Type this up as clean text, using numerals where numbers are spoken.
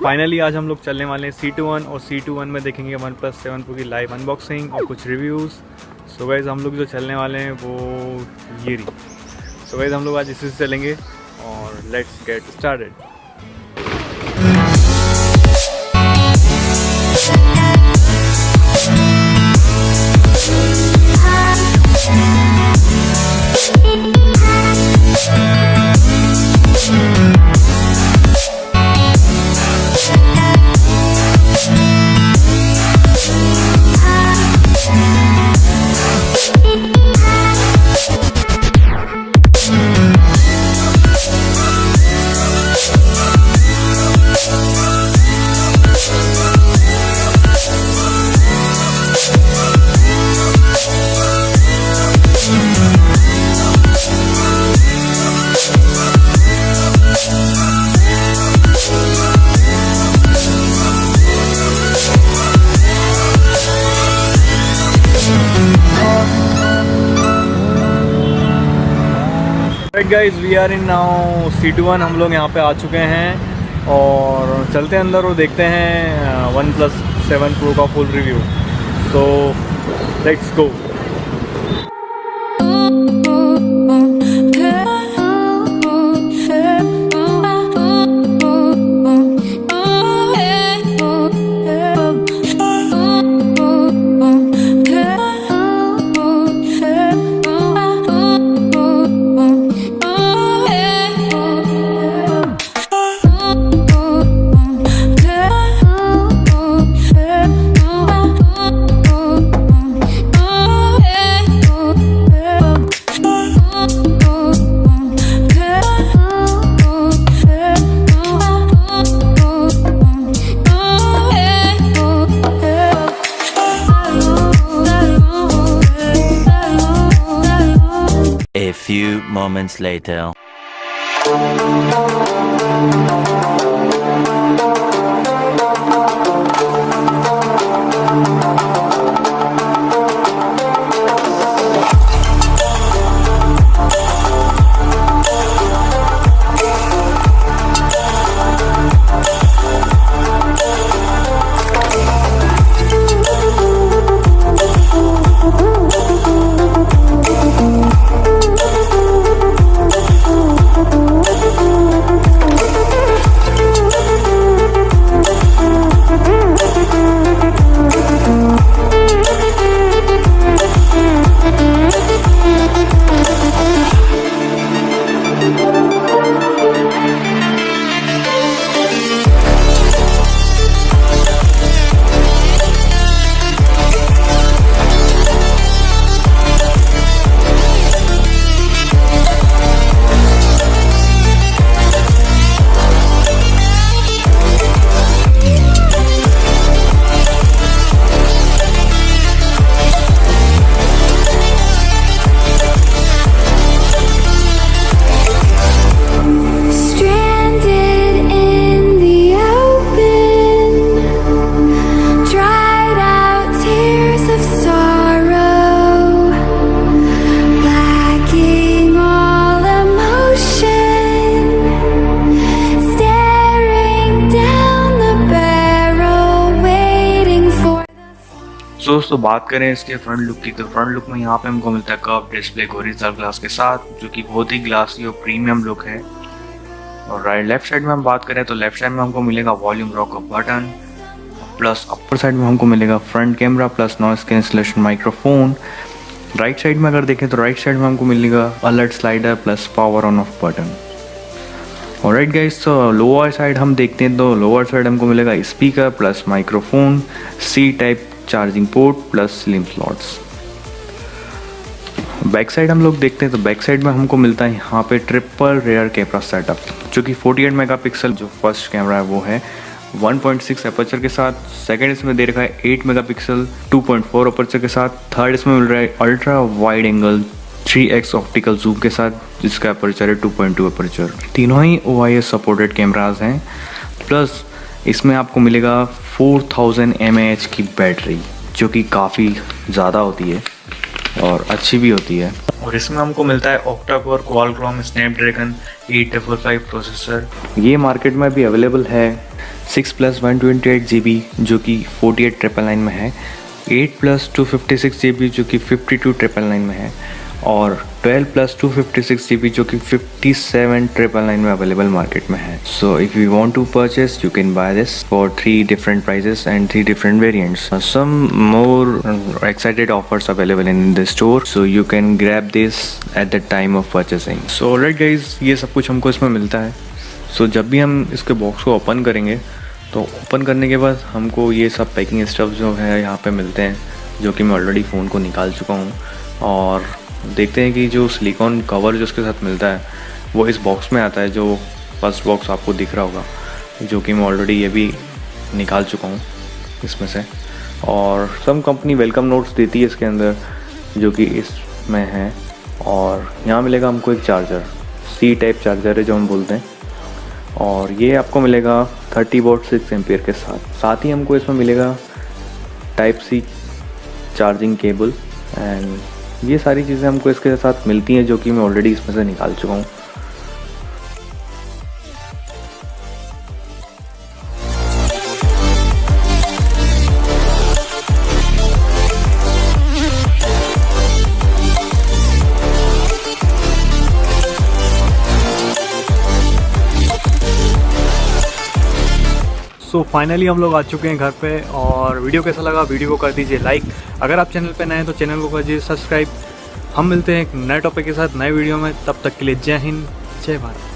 Finally आज हम लोग चलने वाले हैं C21 और C21 में देखेंगे OnePlus 7 Pro की लाइव अनबॉक्सिंग और कुछ रिव्यूज़। सो गाइस हम लोग जो चलने वाले हैं वो ये रही। सो गाइस हम लोग आज इसी से चलेंगे और let's get started. Guys we are in now C21। हम लोग यहाँ पे आ चुके हैं और चलते हैं अंदर और देखते हैं OnePlus 7 Pro का full review. So let's go. A few moments later. दोस्तों बात करें इसके फ्रंट लुक की, तो फ्रंट लुक में यहाँ पे हमको मिलता है कर्व डिस्प्ले ओरिजिनल ग्लास के साथ, जो कि बहुत ही ग्लासी और प्रीमियम लुक है। और लेफ्ट साइड में हम बात करें तो लेफ्ट साइड में हमको मिलेगा volume rock button, plus upper side में हमको मिलेगा front camera plus noise cancellation microphone. Right side में अगर देखें तो राइट साइड में हमको मिलेगा alert slider plus power on off button. और राइट गाइस, तो लोअर साइड हम देखते हैं तो लोअर साइड हमको मिलेगा speaker plus microphone, C type charging port plus slim slots. Back side हम लोग देखते हैं तो बैक साइड में हमको मिलता है यहाँ पे ट्रिपल रेयर कैमरा सेटअप, जो कि 48 मेगापिक्सल जो फर्स्ट कैमरा है वो है 1.6 अपर्चर के साथ। सेकंड इसमें दे रखा है 8 मेगापिक्सल 2.4 अपर्चर के साथ। थर्ड इसमें मिल रहा है ultra wide angle 3x optical zoom के साथ, जिसका अपर्चर है 2.2 अपर्चर। तीनों ही OIS सपोर्टेड कैमराज हैं। प्लस इसमें आपको मिलेगा 4000 mAh की बैटरी, जो कि काफ़ी ज़्यादा होती है और अच्छी भी होती है। और इसमें हमको मिलता है octa core Qualcomm Snapdragon 855 processor. ये मार्केट में भी अवेलेबल है 6+128 GB जो कि 48,999 में है, 8+256 GB जो कि 52,999 में है, और 12+256 GB जो कि 57,999 में अवेलेबल मार्केट में है. So if you want to purchase you can buy this for 3 different prices and 3 different variants. Some more excited offers available in the store, so you can grab this at the time of purchasing. So alright guys, ये सब कुछ हमको इसमें मिलता है. सो जब भी हम इसके बॉक्स को ओपन करेंगे तो ओपन करने के बाद हमको ये सब पैकिंग स्टफ जो है यहाँ पे मिलते हैं, जो कि मैं ऑलरेडी फ़ोन को निकाल चुका हूँ. और देखते हैं कि जो सिलिकॉन कवर जो उसके साथ मिलता है वो इस बॉक्स में आता है, जो फर्स्ट बॉक्स आपको दिख रहा होगा, जो कि मैं ऑलरेडी ये भी निकाल चुका हूँ इसमें से. और सम कंपनी वेलकम नोट्स देती है इसके अंदर, जो कि इसमें है. और यहाँ मिलेगा हमको एक चार्जर, C टाइप चार्जर है जो हम बोलते हैं, और ये आपको मिलेगा 30 वॉट 6 एम्पियर के साथ ही हमको इसमें मिलेगा type C charging cable. And ये सारी चीज़ें हमको इसके साथ मिलती हैं, जो कि मैं ऑलरेडी इसमें से निकाल चुका हूँ. सो फाइनली हम लोग आ चुके हैं घर पे. और वीडियो कैसा लगा, वीडियो को कर दीजिए लाइक. अगर आप चैनल पे नए हैं तो चैनल को कर दीजिए सब्सक्राइब. हम मिलते हैं एक नए टॉपिक के साथ नए वीडियो में. तब तक के लिए जय हिंद, जय भारत.